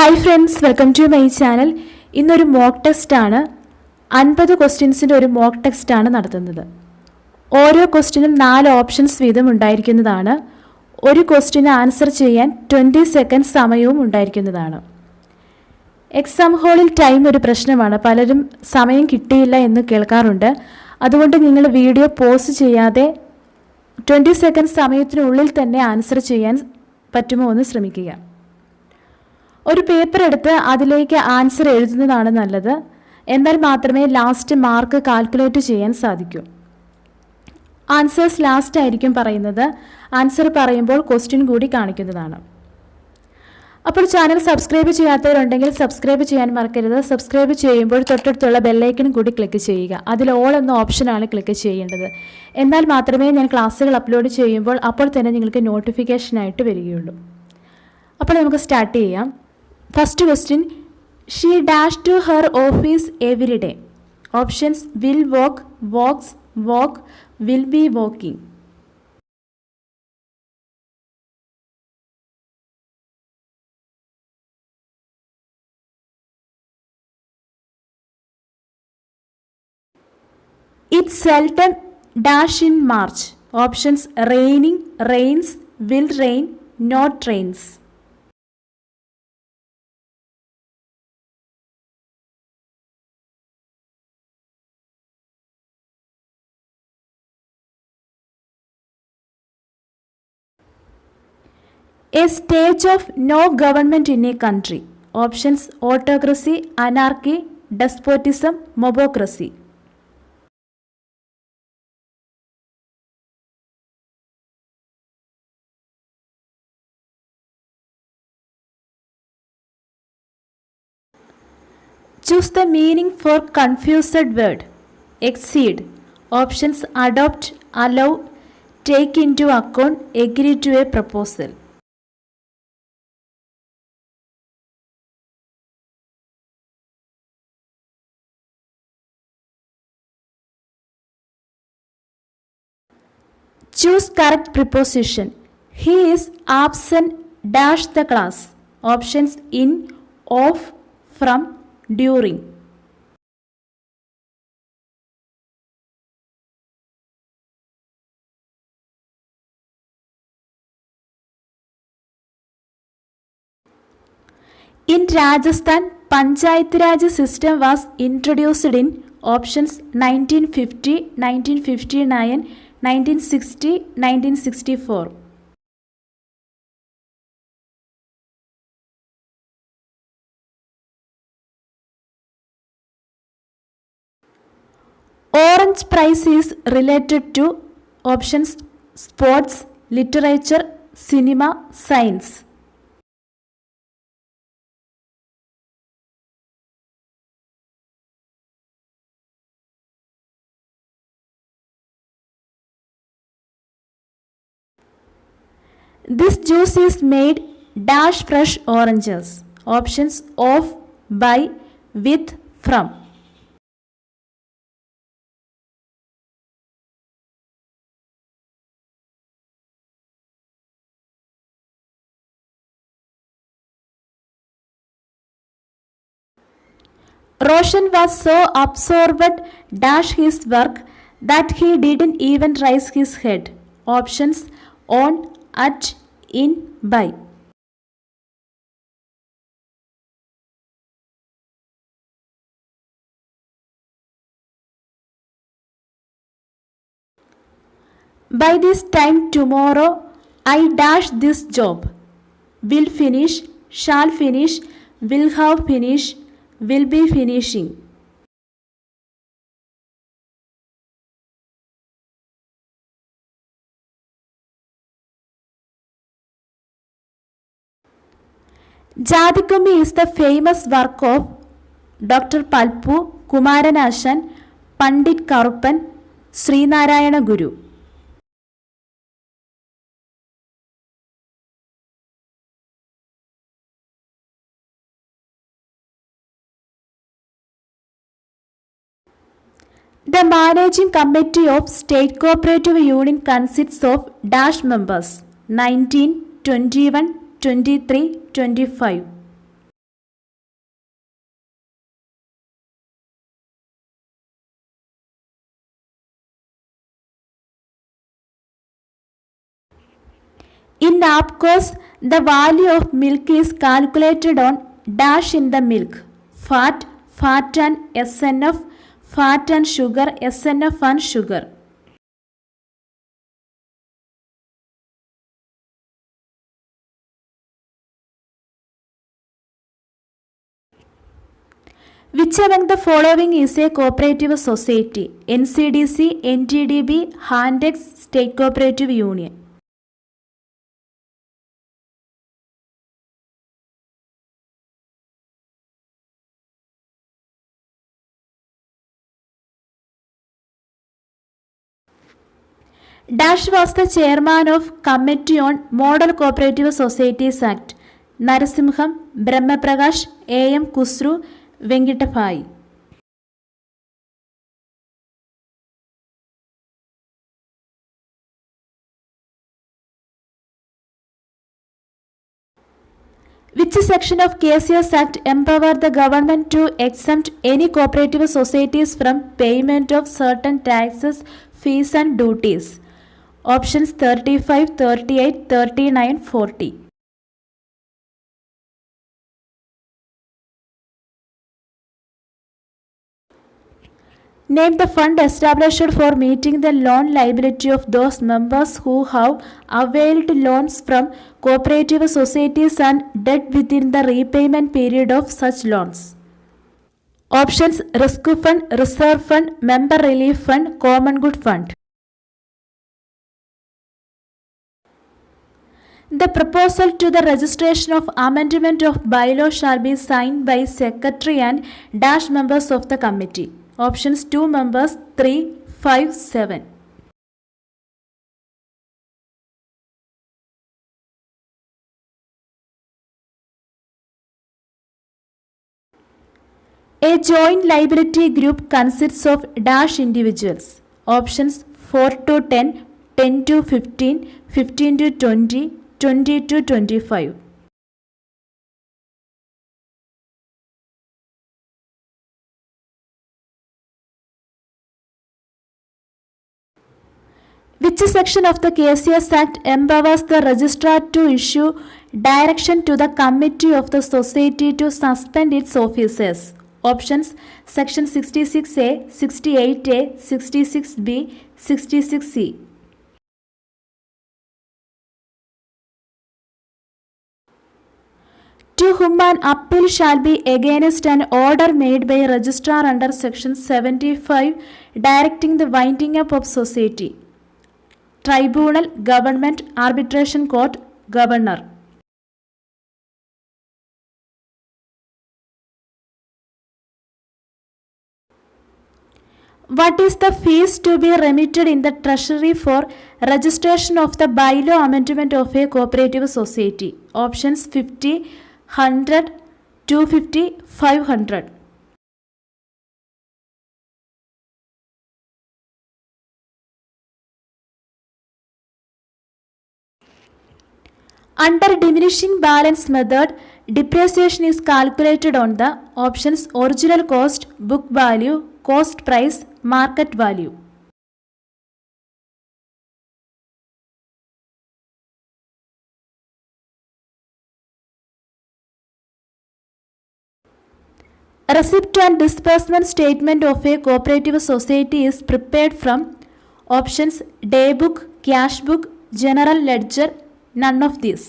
Hi friends, welcome to my channel. ഇന്നൊരു mock ടെസ്റ്റാണ്. 50 ക്വസ്റ്റ്യൻസിൻ്റെ ഒരു മോക്ക് ടെസ്റ്റാണ് നടത്തുന്നത്. ഓരോ ക്വസ്റ്റ്യനും 4 ഓപ്ഷൻസ് വീതം ഉണ്ടായിരിക്കുന്നതാണ്. ഒരു ക്വസ്റ്റ്യന് ആൻസർ ചെയ്യാൻ 20 സെക്കൻഡ് സമയവും ഉണ്ടായിരിക്കുന്നതാണ്. എക്സാം ഹാളിൽ ടൈം ഒരു പ്രശ്നമാണ്. പലരും സമയം കിട്ടിയില്ല എന്ന് കേൾക്കാറുണ്ട്. അതുകൊണ്ട് നിങ്ങൾ വീഡിയോ പോസ് ചെയ്യാതെ 20 സെക്കൻഡ് സമയത്തിനുള്ളിൽ തന്നെ ആൻസർ ചെയ്യാൻ പറ്റുമോ എന്ന് ശ്രമിക്കുക. ഒരു പേപ്പർ എടുത്ത് അതിലേക്ക് ആൻസർ എഴുതുന്നതാണ് നല്ലത്. എന്നാൽ മാത്രമേ ലാസ്റ്റ് മാർക്ക് കാൽക്കുലേറ്റ് ചെയ്യാൻ സാധിക്കൂ. ആൻസേഴ്സ് ലാസ്റ്റ് ആയിരിക്കും പറയുന്നത്. ആൻസർ പറയുമ്പോൾ ക്വസ്റ്റ്യൻ കൂടി കാണിക്കുന്നതാണ്. അപ്പോൾ ചാനൽ സബ്സ്ക്രൈബ് ചെയ്യാത്തവരുണ്ടെങ്കിൽ സബ്സ്ക്രൈബ് ചെയ്യാൻ മറക്കരുത്. സബ്സ്ക്രൈബ് ചെയ്യുമ്പോൾ തൊട്ടടുത്തുള്ള ബെല്ലൈക്കൺ കൂടി ക്ലിക്ക് ചെയ്യുക. അതിൽ ഓൾ എന്ന ഓപ്ഷനാണ് ക്ലിക്ക് ചെയ്യേണ്ടത്. എന്നാൽ മാത്രമേ ഞാൻ ക്ലാസ്സുകൾ അപ്ലോഡ് ചെയ്യുമ്പോൾ അപ്പോൾ തന്നെ നിങ്ങൾക്ക് നോട്ടിഫിക്കേഷനായിട്ട് വരികയുള്ളൂ. അപ്പോൾ നമുക്ക് സ്റ്റാർട്ട് ചെയ്യാം. First question, she dash to her office every day. Options: will walk, walks, walk, will be walking. It seldom dash in March. Options: raining, rains, will rain, not rains. A stage of no government in a country. Options: autocracy, anarchy, despotism, mobocracy. Choose the meaning for confused word. Exceed. Options: adopt, allow, take into account, agree to a proposal. Choose correct preposition. He is absent dash the class. Options: in, of, from, during. In Rajasthan, Panchayat Raj system was introduced in options 1950, 1959, 1960, 1964. Orange Prize is related to options: sports, literature, cinema, science. This juice is made dash fresh oranges. Options: of, by, with, from. Roshan was so absorbed dash his work that he didn't even raise his head. Options: on, at, in, by. By this time tomorrow I dash this job. Will finish, shall finish, will have finished, will be finishing. Jadikummi is the famous work of Dr. Palpu, Kumaranashan, Pandit Karuppan, Srinarayana Guru. The managing committee of State Cooperative Union consists of dash members: 19, 21, 23, 25. In APCOS, the value of milk is calculated on dash in the milk: fat, fat and SNF, fat and sugar, SNF and sugar. Which among the following is a cooperative society? NCDC, NTDB, Handex, State Cooperative Union. Dash was the chairman of Committee on Model Cooperative Societies Act. Narasimham, Brahmaprakash, A.M. Kusru, Venkatapai. Which section of KCS Act empower the government to exempt any cooperative societies from payment of certain taxes, fees and duties? Options 35, 38, 39, 40. Name the fund established for meeting the loan liability of those members who have availed loans from cooperative societies and debt within the repayment period of such loans. Options: Risk Fund, Reserve Fund, Member Relief Fund, Common Good Fund. The proposal to the registration of amendment of bylaw shall be signed by Secretary and dash members of the committee. Options: 2 members, 3, 5, 7. A joint liability group consists of dash individuals. Options: 4 to 10, 10 to 15, 15 to 20, 20 to 25. Which section of the KCS Act empowers the registrar to issue direction to the committee of the society to suspend its officers? Options: Section 66A, 68A, 66B, 66C. To whom an appeal shall be against an order made by registrar under Section 75 directing the winding up of society? Tribunal, Government, Arbitration Court, Governor. What is the fees to be remitted in the treasury for registration of the bylaw amendment of a cooperative society? Options: 50, 100, 250, 500. Under diminishing balance method, depreciation is calculated on the options: original cost, book value, cost price, market value. Receipt and disbursement statement of a cooperative society is prepared from options: day book, cash book, general ledger, none of these.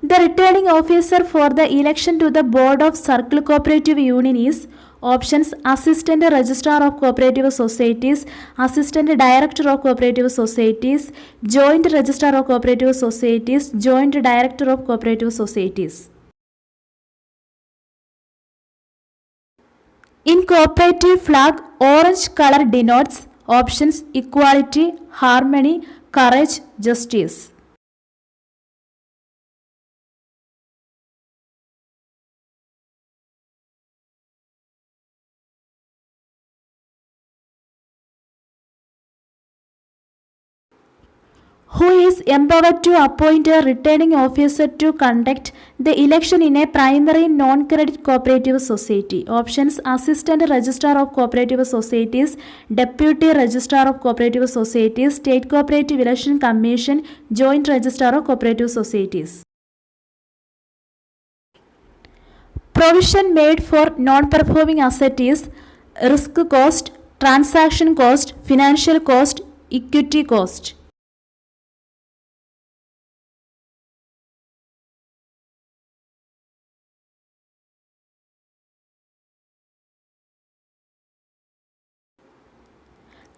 The returning officer for the election to the board of Circle Cooperative Union is options: Assistant Registrar of Cooperative Societies, Assistant Director of Cooperative Societies, Joint Registrar of Cooperative Societies, Joint Director of Cooperative Societies. In cooperative flag, orange color denotes options: equality, harmony, courage, justice. Who is empowered to appoint a returning officer to conduct the election in a primary non-credit cooperative society? Options: Assistant Registrar of Cooperative Societies, Deputy Registrar of Cooperative Societies, State Cooperative Election Commission, Joint Registrar of Cooperative Societies. Provision made for non-performing asset is risk cost, transaction cost, financial cost, equity cost.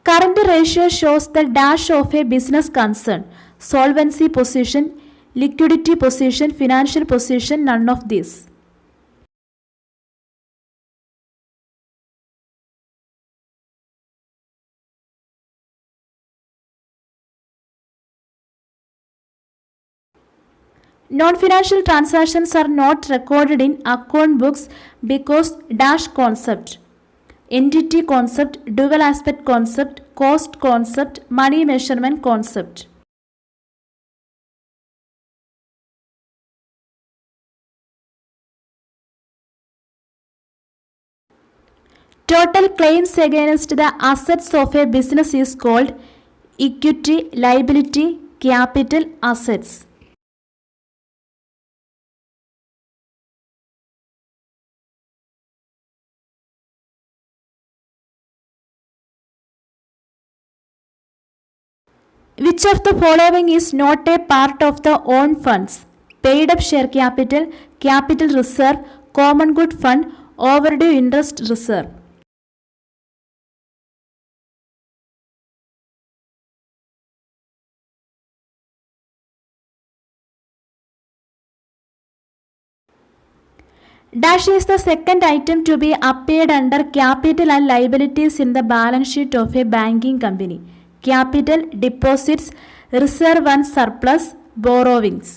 Current ratio shows the dash of a business concern: solvency position, liquidity position, financial position, none of these. Non-financial transactions are not recorded in account books because dash concept, entity concept, dual aspect concept, cost concept, money measurement concept. Total claims against the assets of a business is called equity, liability, capital, assets. Which of the following is not a part of the own funds? Paid up share capital, capital reserve, common good fund, overdue interest reserve. Dash is the second item to be appeared under capital and liabilities in the balance sheet of a banking company: capital, deposits, reserve and surplus, borrowings.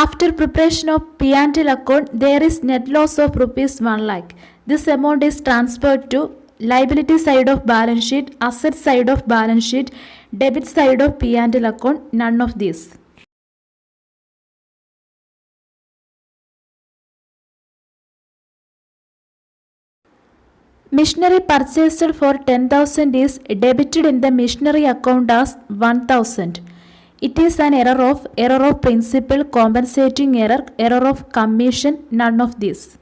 After preparation of P&L account, there is net loss of rupees 1 lakh. This amount is transferred to liability side of balance sheet, asset side of balance sheet, debit side of P&L account, none of these. Machinery purchased for 10,000 is debited in the machinery account as 1,000. It is an error of principal, compensating error, error of commission, none of these.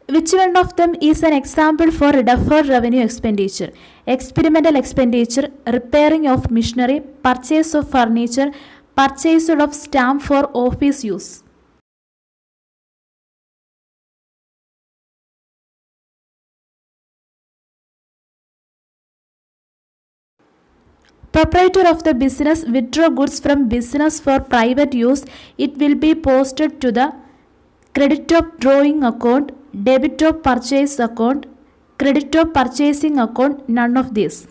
Which one of them is an example for deferred revenue expenditure? Experimental expenditure, repairing of machinery, purchase of furniture, purchase of stamp for office use. Proprietor of the business withdraw goods from business for private use. It will be posted to the credit of drawing account, debit of purchase account, credit of purchasing account, none of these.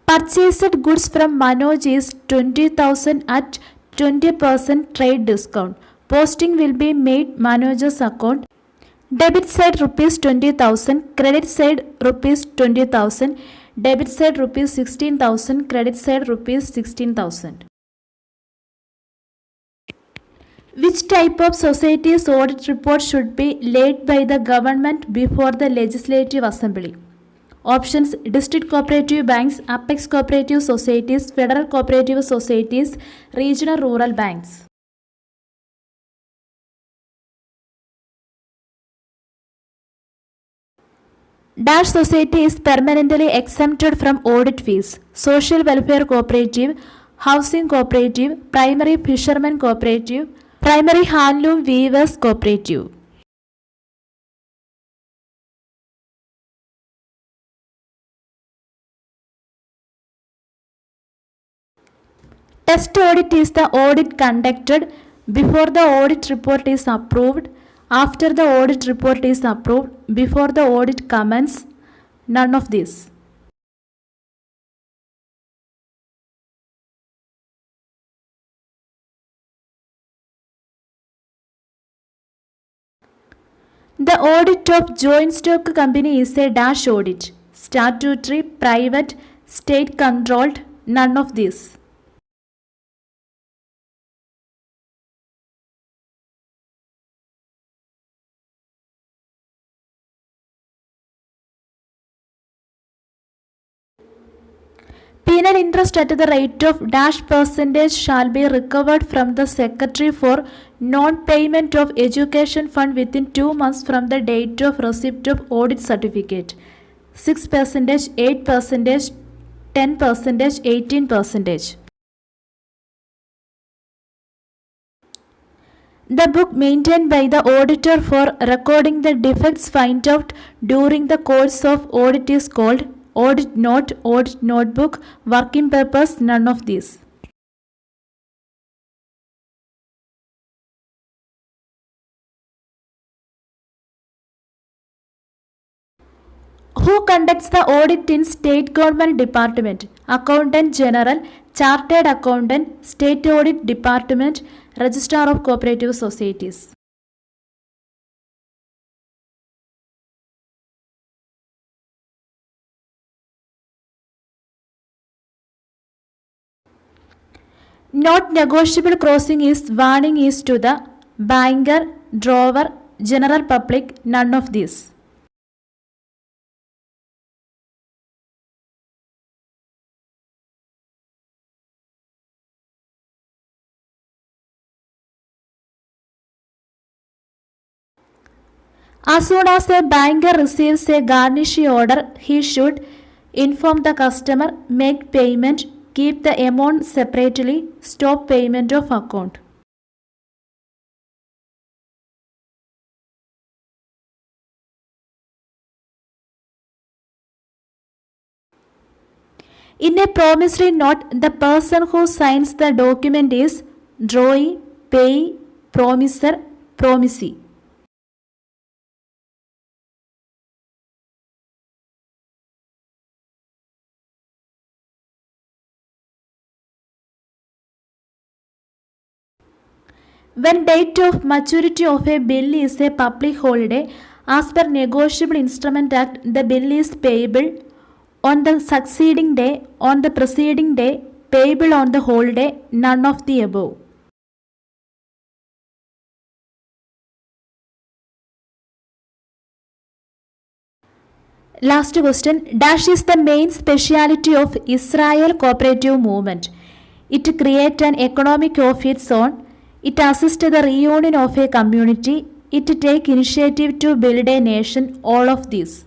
Purchased goods from Manoj is 20,000 at 20% trade discount. Posting will be made Manoj's account. Debit side rupees 20,000, credit side rupees 20,000, debit side rupees 16,000, credit side rupees 16,000. Which type of society's audit report should be laid by the government before the Legislative Assembly? Options: district cooperative banks, apex cooperative societies, federal cooperative societies, regional rural banks. Dash society is permanently exempted from audit fees: social welfare cooperative, housing cooperative, primary fishermen cooperative, primary handloom weavers cooperative. Test audit is the audit conducted before the audit report is approved. After the audit report is approved, before the audit commences, none of this. The audit of joint stock company is a dash audit. Statutory, private, state controlled, none of this. Penal interest at the rate of dash percentage shall be recovered from the secretary for non-payment of education fund within 2 months from the date of receipt of audit certificate. 6%, 8%, 10%, 18%. The book maintained by the auditor for recording the defects found out during the course of audit is called audit note, audit notebook, working papers, none of these. Who conducts the audit in state government department? Accountant General, Chartered Accountant, State Audit Department, Registrar of Cooperative Societies. Not negotiable crossing is warning is to the banker, drawer, general public, none of these. As soon as a banker receives a garnishee order, he should inform the customer, make payment, keep the amount separately, stop payment of account. In a promissory note, the person who signs the document is drawee, payee, promisor, promisee. When date of maturity of a bill is a public holiday, as per Negotiable Instrument Act, the bill is payable on the succeeding day, on the preceding day, payable on the holiday, none of the above. Last question. Dash is the main speciality of Israel cooperative movement. It creates an economic of its own. It assists the reunion of a community. It take initiative to build a nation. All of these.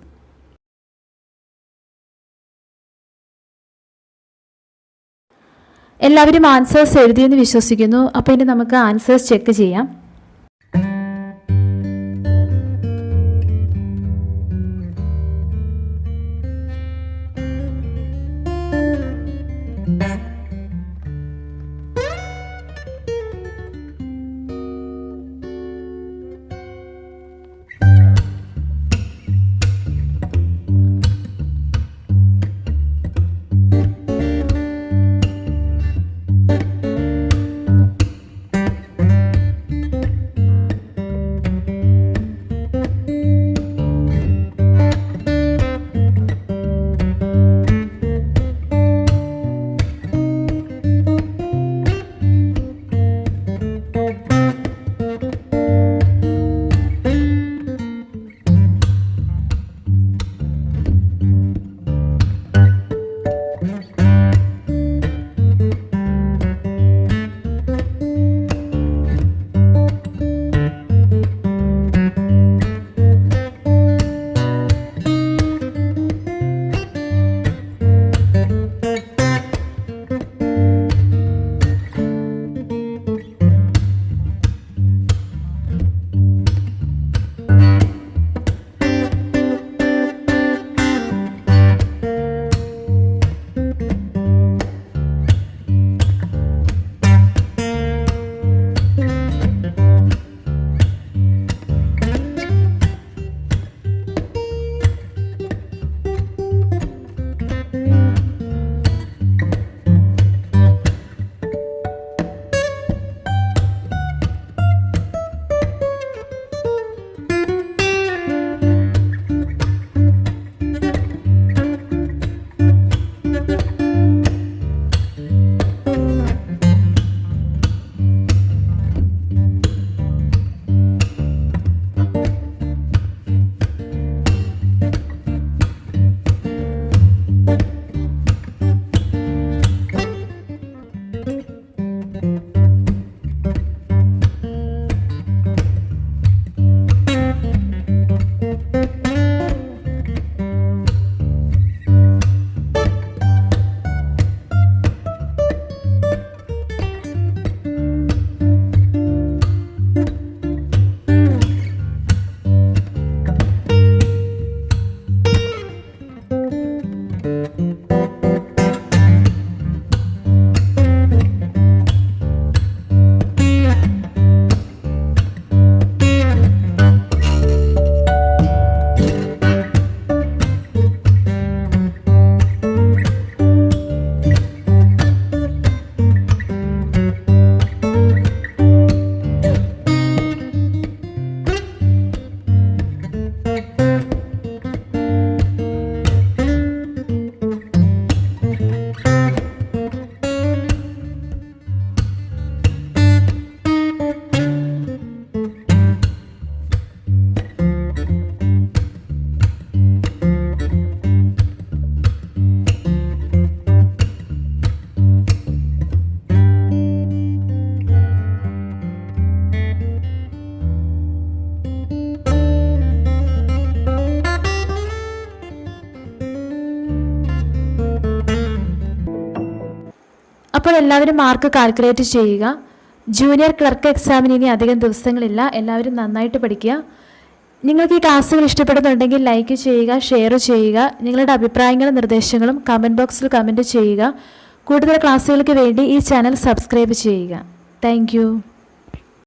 എല്ലാവരും answers എഴുതിയെന്ന് വിശ്വസിക്കുന്നു. അപ്പോൾ ഇനി നമുക്ക് answers check ചെയ്യാം. അപ്പോൾ എല്ലാവരും mark calculate ചെയ്യുക. Junior clerk എക്സാമിന് ഇനി അധികം ദിവസങ്ങളില്ല. എല്ലാവരും നന്നായിട്ട് പഠിക്കുക. നിങ്ങൾക്ക് ഈ ക്ലാസ്സുകൾ ഇഷ്ടപ്പെടുന്നുണ്ടെങ്കിൽ ലൈക്ക് ചെയ്യുക, ഷെയർ ചെയ്യുക. നിങ്ങളുടെ അഭിപ്രായങ്ങളും നിർദ്ദേശങ്ങളും കമൻറ്റ് ബോക്സിൽ കമൻറ്റ് ചെയ്യുക. കൂടുതൽ ക്ലാസ്സുകൾക്ക് വേണ്ടി ഈ ചാനൽ സബ്സ്ക്രൈബ് ചെയ്യുക. താങ്ക്